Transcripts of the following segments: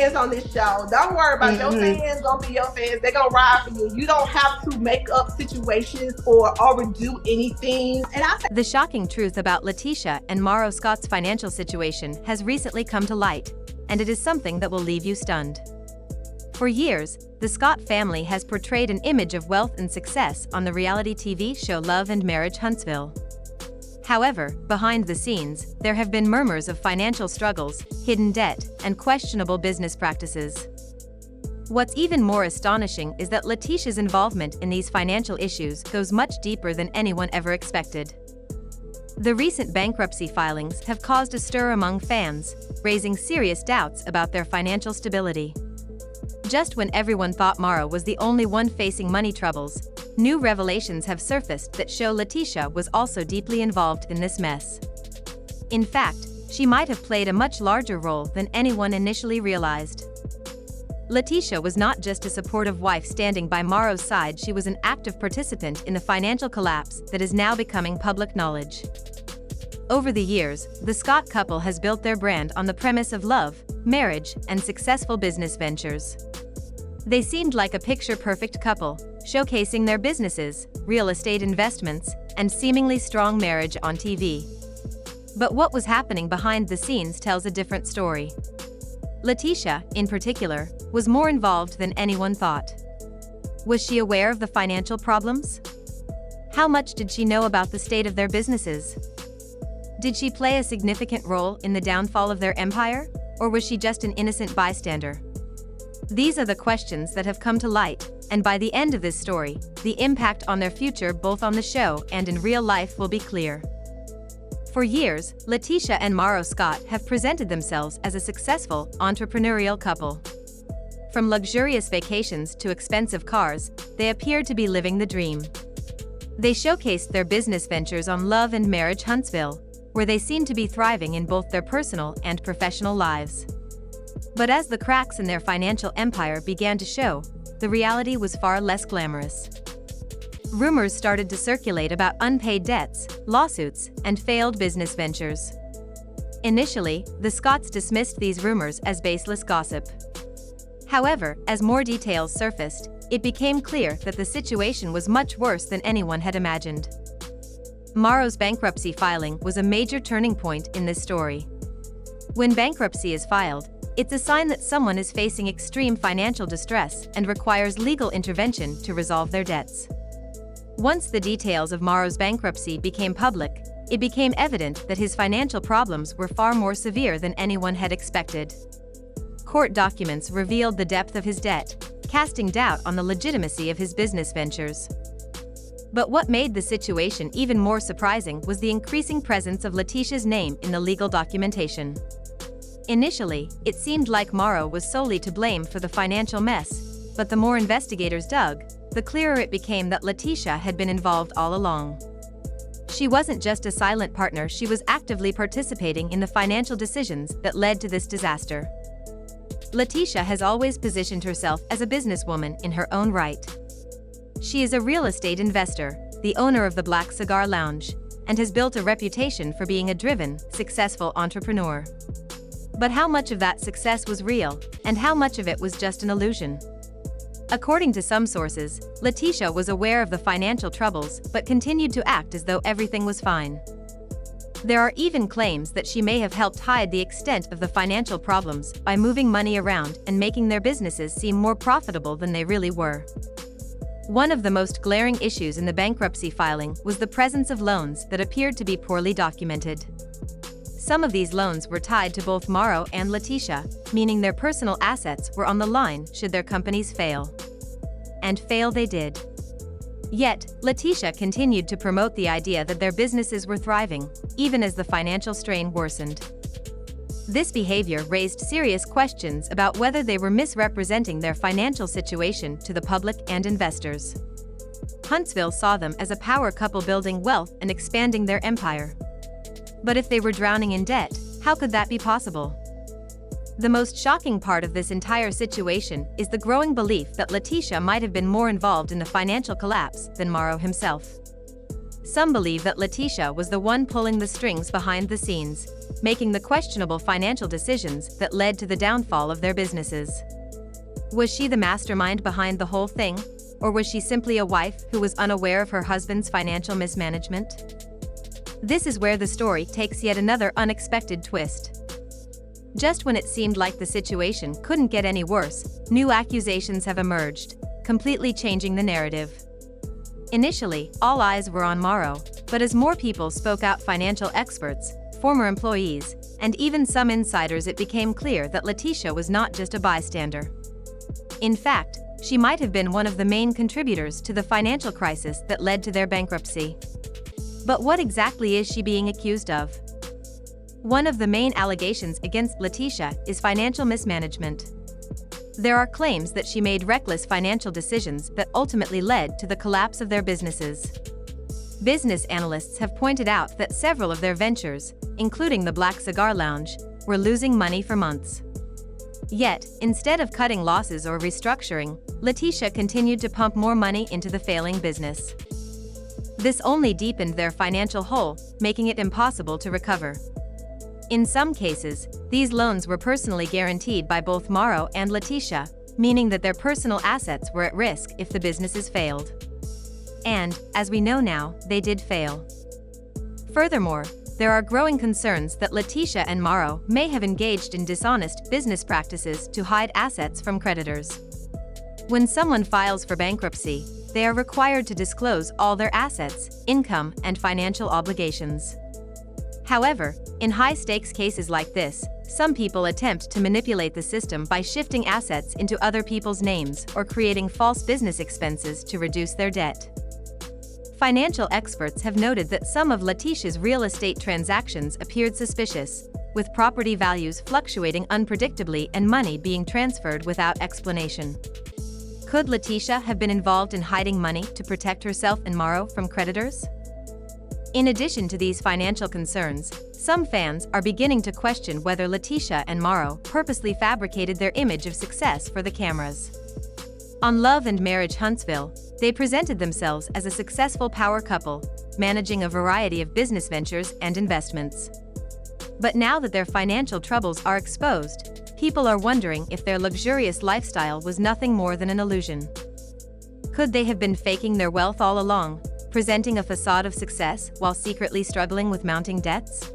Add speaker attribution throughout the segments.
Speaker 1: fans on this show. Don't worry about your fans. Gonna be your fans. They're gonna ride for you. You don't have to make up situations or overdo anything. And
Speaker 2: the shocking truth about Latisha and Marsau Scott's financial situation has recently come to light, and it is something that will leave you stunned. For years, the Scott family has portrayed an image of wealth and success on the reality TV show Love and Marriage Huntsville. However, behind the scenes, there have been murmurs of financial struggles, hidden debt, and questionable business practices. What's even more astonishing is that Latisha's involvement in these financial issues goes much deeper than anyone ever expected. The recent bankruptcy filings have caused a stir among fans, raising serious doubts about their financial stability. Just when everyone thought Marsau was the only one facing money troubles, new revelations have surfaced that show Latisha was also deeply involved in this mess. In fact, she might have played a much larger role than anyone initially realized. Latisha was not just a supportive wife standing by Marsau's side, she was an active participant in the financial collapse that is now becoming public knowledge. Over the years, the Scott couple has built their brand on the premise of love, marriage, and successful business ventures. They seemed like a picture-perfect couple, showcasing their businesses, real estate investments, and seemingly strong marriage on TV. But what was happening behind the scenes tells a different story. Latisha, in particular, was more involved than anyone thought. Was she aware of the financial problems? How much did she know about the state of their businesses? Did she play a significant role in the downfall of their empire, or was she just an innocent bystander? These are the questions that have come to light, and by the end of this story, the impact on their future both on the show and in real life will be clear. For years, Latisha and Marsau Scott have presented themselves as a successful, entrepreneurial couple. From luxurious vacations to expensive cars, they appeared to be living the dream. They showcased their business ventures on Love and Marriage Huntsville, where they seemed to be thriving in both their personal and professional lives. But as the cracks in their financial empire began to show, the reality was far less glamorous. Rumors started to circulate about unpaid debts, lawsuits, and failed business ventures. Initially, the Scotts dismissed these rumors as baseless gossip. However, as more details surfaced, it became clear that the situation was much worse than anyone had imagined. Marsau's bankruptcy filing was a major turning point in this story. When bankruptcy is filed, it's a sign that someone is facing extreme financial distress and requires legal intervention to resolve their debts. Once the details of Marsau's bankruptcy became public, it became evident that his financial problems were far more severe than anyone had expected. Court documents revealed the depth of his debt, casting doubt on the legitimacy of his business ventures. But what made the situation even more surprising was the increasing presence of Latisha's name in the legal documentation. Initially, it seemed like Marsau was solely to blame for the financial mess, but the more investigators dug, the clearer it became that Latisha had been involved all along. She wasn't just a silent partner, she was actively participating in the financial decisions that led to this disaster. Latisha has always positioned herself as a businesswoman in her own right. She is a real estate investor, the owner of the Black Cigar Lounge, and has built a reputation for being a driven, successful entrepreneur. But how much of that success was real, and how much of it was just an illusion? According to some sources, Latisha was aware of the financial troubles but continued to act as though everything was fine. There are even claims that she may have helped hide the extent of the financial problems by moving money around and making their businesses seem more profitable than they really were. One of the most glaring issues in the bankruptcy filing was the presence of loans that appeared to be poorly documented. Some of these loans were tied to both Marsau and Latisha, meaning their personal assets were on the line should their companies fail. And fail they did. Yet, Latisha continued to promote the idea that their businesses were thriving, even as the financial strain worsened. This behavior raised serious questions about whether they were misrepresenting their financial situation to the public and investors. Huntsville saw them as a power couple building wealth and expanding their empire. But if they were drowning in debt, how could that be possible? The most shocking part of this entire situation is the growing belief that Latisha might have been more involved in the financial collapse than Marsau himself. some believe that Latisha was the one pulling the strings behind the scenes, making the questionable financial decisions that led to the downfall of their businesses. Was she the mastermind behind the whole thing, or was she simply a wife who was unaware of her husband's financial mismanagement? This is where the story takes yet another unexpected twist. Just when it seemed like the situation couldn't get any worse, new accusations have emerged, completely changing the narrative. Initially, all eyes were on Marsau, but as more people spoke out, financial experts, former employees, and even some insiders, it became clear that Latisha was not just a bystander. In fact, she might have been one of the main contributors to the financial crisis that led to their bankruptcy. But what exactly is she being accused of? One of the main allegations against Latisha is financial mismanagement. There are claims that she made reckless financial decisions that ultimately led to the collapse of their businesses. Business analysts have pointed out that several of their ventures, including the Black Cigar Lounge, were losing money for months. Yet, instead of cutting losses or restructuring, Latisha continued to pump more money into the failing business. This only deepened their financial hole, making it impossible to recover. In some cases, these loans were personally guaranteed by both Marsau and Latisha, meaning that their personal assets were at risk if the businesses failed. And, as we know now, they did fail. Furthermore, there are growing concerns that Latisha and Marsau may have engaged in dishonest business practices to hide assets from creditors. When someone files for bankruptcy, they are required to disclose all their assets, income, and financial obligations. However, in high-stakes cases like this, some people attempt to manipulate the system by shifting assets into other people's names or creating false business expenses to reduce their debt. Financial experts have noted that some of Latisha's real estate transactions appeared suspicious, with property values fluctuating unpredictably and money being transferred without explanation. Could Latisha have been involved in hiding money to protect herself and Marsau from creditors? In addition to these financial concerns, some fans are beginning to question whether Latisha and Marsau purposely fabricated their image of success for the cameras. On Love and Marriage Huntsville, they presented themselves as a successful power couple, managing a variety of business ventures and investments. But now that their financial troubles are exposed, people are wondering if their luxurious lifestyle was nothing more than an illusion. Could they have been faking their wealth all along, presenting a facade of success while secretly struggling with mounting debts?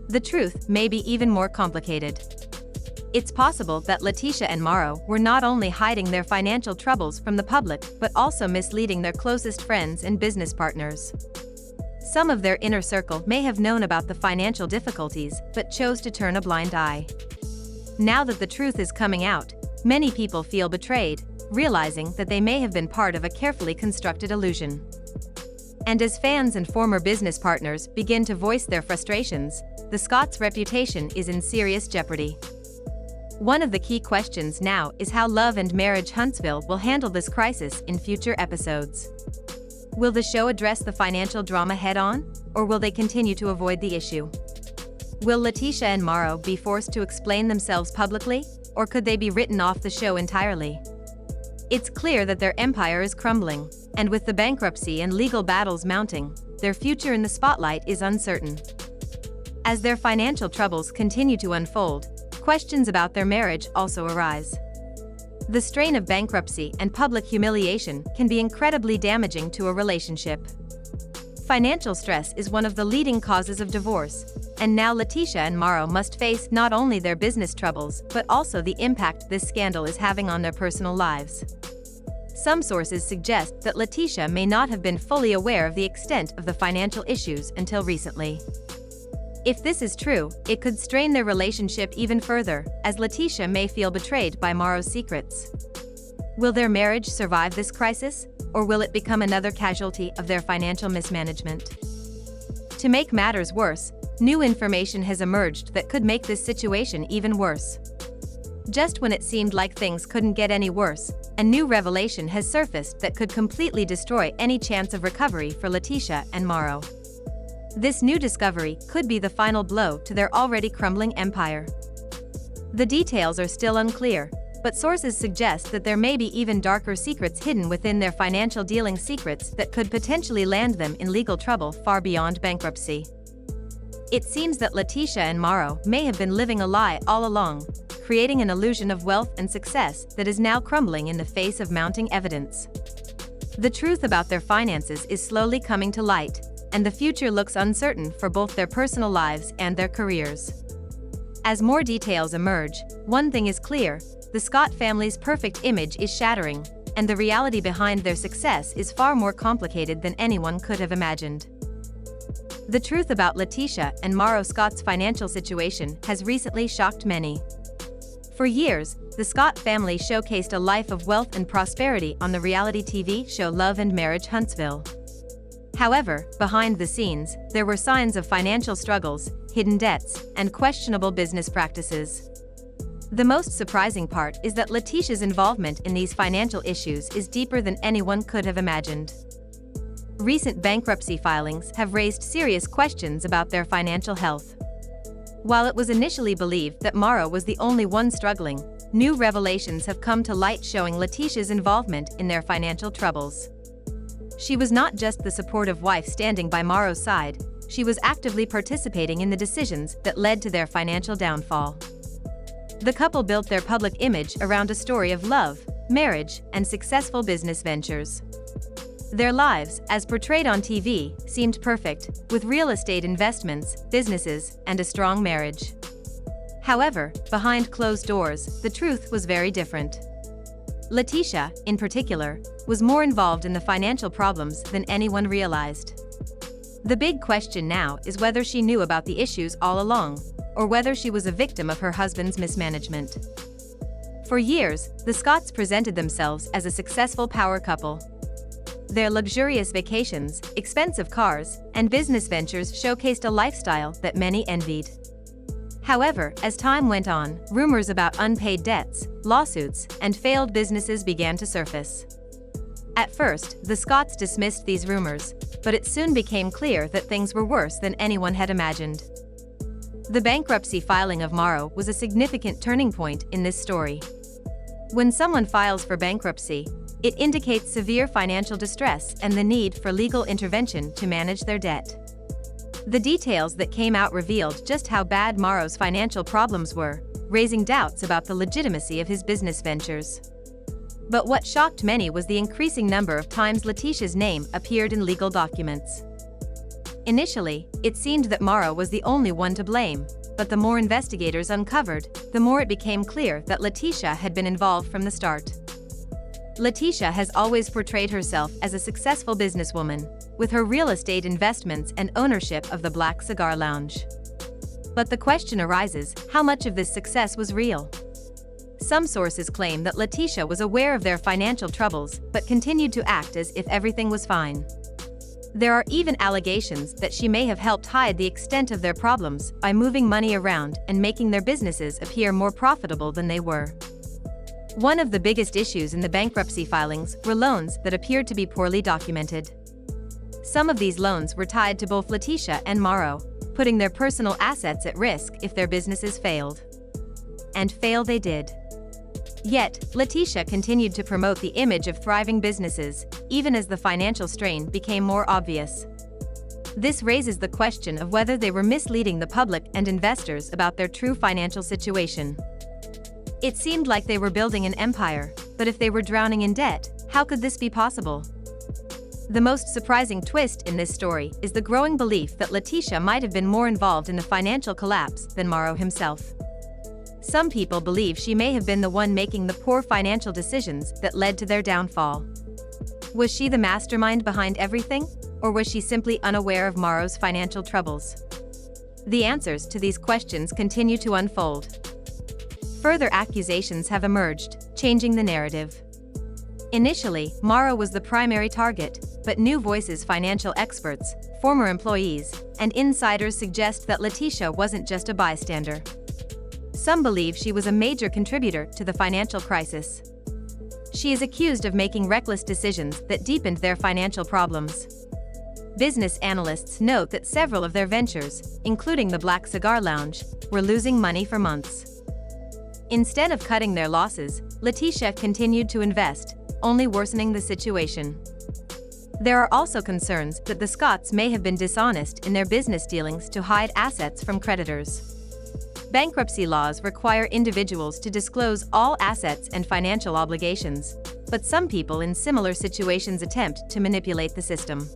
Speaker 2: The truth may be even more complicated. It's possible that Latisha and Marsau were not only hiding their financial troubles from the public but also misleading their closest friends and business partners. Some of their inner circle may have known about the financial difficulties but chose to turn a blind eye. Now that the truth is coming out, many people feel betrayed, realizing that they may have been part of a carefully constructed illusion. And as fans and former business partners begin to voice their frustrations, the Scots' reputation is in serious jeopardy. One of the key questions now is how Love and Marriage Huntsville will handle this crisis in future episodes. Will the show address the financial drama head-on, or will they continue to avoid the issue? Will Latisha and Marsau be forced to explain themselves publicly, or could they be written off the show entirely? It's clear that their empire is crumbling, and with the bankruptcy and legal battles mounting, their future in the spotlight is uncertain. As their financial troubles continue to unfold, questions about their marriage also arise. The strain of bankruptcy and public humiliation can be incredibly damaging to a relationship. Financial stress is one of the leading causes of divorce, and now Latisha and Marsau must face not only their business troubles but also the impact this scandal is having on their personal lives. Some sources suggest that Latisha may not have been fully aware of the extent of the financial issues until recently. If this is true, it could strain their relationship even further, as Latisha may feel betrayed by Marsau's secrets. Will their marriage survive this crisis, or will it become another casualty of their financial mismanagement? To make matters worse, new information has emerged that could make this situation even worse. Just when it seemed like things couldn't get any worse, a new revelation has surfaced that could completely destroy any chance of recovery for Latisha and Marsau. This new discovery could be the final blow to their already crumbling empire. The details are still unclear, but sources suggest that there may be even darker secrets hidden within their financial dealing secrets that could potentially land them in legal trouble far beyond bankruptcy. It seems that Latisha and Marsau may have been living a lie all along, creating an illusion of wealth and success that is now crumbling in the face of mounting evidence. The truth about their finances is slowly coming to light, and the future looks uncertain for both their personal lives and their careers. As more details emerge, one thing is clear: the Scott family's perfect image is shattering, and the reality behind their success is far more complicated than anyone could have imagined. The truth about Latisha and Marsau Scott's financial situation has recently shocked many. For years, the Scott family showcased a life of wealth and prosperity on the reality TV show Love and Marriage Huntsville. However, behind the scenes, there were signs of financial struggles, hidden debts, and questionable business practices. The most surprising part is that Latisha's involvement in these financial issues is deeper than anyone could have imagined. Recent bankruptcy filings have raised serious questions about their financial health. While it was initially believed that Marsau was the only one struggling, new revelations have come to light showing Latisha's involvement in their financial troubles. She was not just the supportive wife standing by Marsau's side, she was actively participating in the decisions that led to their financial downfall. The couple built their public image around a story of love, marriage, and successful business ventures. Their lives, as portrayed on TV, seemed perfect, with real estate investments, businesses, and a strong marriage. However, behind closed doors, the truth was very different. Latisha, in particular, was more involved in the financial problems than anyone realized. The big question now is whether she knew about the issues all along, or whether she was a victim of her husband's mismanagement. For years, the Scotts presented themselves as a successful power couple. Their luxurious vacations, expensive cars, and business ventures showcased a lifestyle that many envied. However, as time went on, rumors about unpaid debts, lawsuits, and failed businesses began to surface. At first, the Scotts dismissed these rumors, but it soon became clear that things were worse than anyone had imagined. The bankruptcy filing of Marsau was a significant turning point in this story. When someone files for bankruptcy, it indicates severe financial distress and the need for legal intervention to manage their debt. The details that came out revealed just how bad Marsau's financial problems were, raising doubts about the legitimacy of his business ventures. But what shocked many was the increasing number of times Latisha's name appeared in legal documents. Initially, it seemed that Marsau was the only one to blame, but the more investigators uncovered, the more it became clear that Latisha had been involved from the start. Latisha has always portrayed herself as a successful businesswoman, with her real estate investments and ownership of the Black Cigar Lounge. But the question arises, how much of this success was real? Some sources claim that Latisha was aware of their financial troubles but continued to act as if everything was fine. There are even allegations that she may have helped hide the extent of their problems by moving money around and making their businesses appear more profitable than they were. One of the biggest issues in the bankruptcy filings were loans that appeared to be poorly documented. Some of these loans were tied to both Latisha and Marsau, putting their personal assets at risk if their businesses failed. And fail they did. Yet, Latisha continued to promote the image of thriving businesses, even as the financial strain became more obvious. This raises the question of whether they were misleading the public and investors about their true financial situation. It seemed like they were building an empire, but if they were drowning in debt, how could this be possible? The most surprising twist in this story is the growing belief that Latisha might have been more involved in the financial collapse than Marsau himself. Some people believe she may have been the one making the poor financial decisions that led to their downfall. Was she the mastermind behind everything, or was she simply unaware of Marsau's financial troubles? The answers to these questions continue to unfold. Further accusations have emerged, changing the narrative. Initially, Marsau was the primary target, but new voices, financial experts, former employees, and insiders suggest that Latisha wasn't just a bystander. Some believe she was a major contributor to the financial crisis. She is accused of making reckless decisions that deepened their financial problems. Business analysts note that several of their ventures, including the Black Cigar Lounge, were losing money for months. Instead of cutting their losses, Latisha continued to invest, only worsening the situation. There are also concerns that the Scotts may have been dishonest in their business dealings to hide assets from creditors. Bankruptcy laws require individuals to disclose all assets and financial obligations, but some people in similar situations attempt to manipulate the system.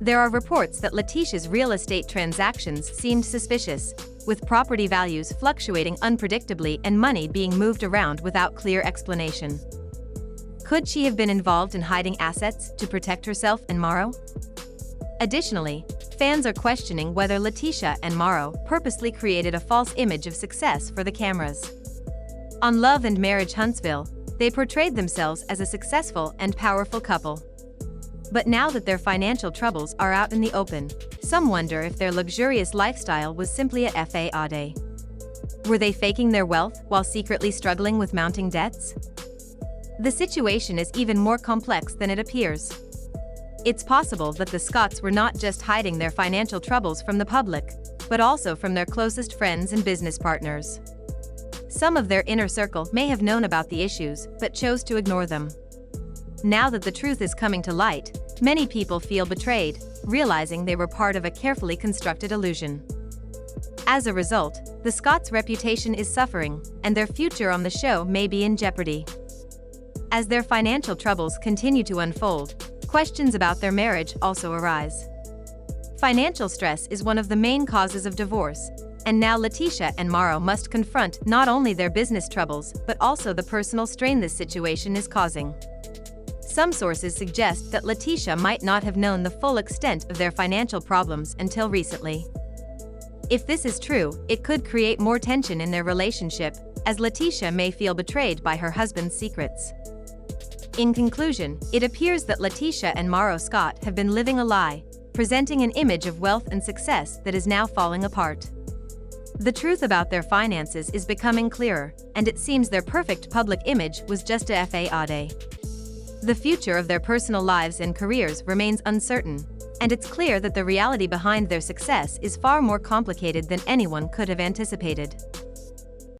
Speaker 2: There are reports that Latisha's real estate transactions seemed suspicious, with property values fluctuating unpredictably and money being moved around without clear explanation. Could she have been involved in hiding assets to protect herself and Marsau? Additionally, fans are questioning whether Latisha and Marsau purposely created a false image of success for the cameras. On Love and Marriage Huntsville, they portrayed themselves as a successful and powerful couple. But now that their financial troubles are out in the open, some wonder if their luxurious lifestyle was simply a fade. Were they faking their wealth while secretly struggling with mounting debts? The situation is even more complex than it appears. It's possible that the Scotts were not just hiding their financial troubles from the public, but also from their closest friends and business partners. Some of their inner circle may have known about the issues, but chose to ignore them. Now that the truth is coming to light, many people feel betrayed, realizing they were part of a carefully constructed illusion. As a result, the Scotts' reputation is suffering, and their future on the show may be in jeopardy. As their financial troubles continue to unfold, questions about their marriage also arise. Financial stress is one of the main causes of divorce, and now Latisha and Marsau must confront not only their business troubles but also the personal strain this situation is causing. Some sources suggest that Latisha might not have known the full extent of their financial problems until recently. If this is true, it could create more tension in their relationship, as Latisha may feel betrayed by her husband's secrets. In conclusion, it appears that Latisha and Marsau Scott have been living a lie, presenting an image of wealth and success that is now falling apart. The truth about their finances is becoming clearer, and it seems their perfect public image was just a fade. The future of their personal lives and careers remains uncertain, and it's clear that the reality behind their success is far more complicated than anyone could have anticipated.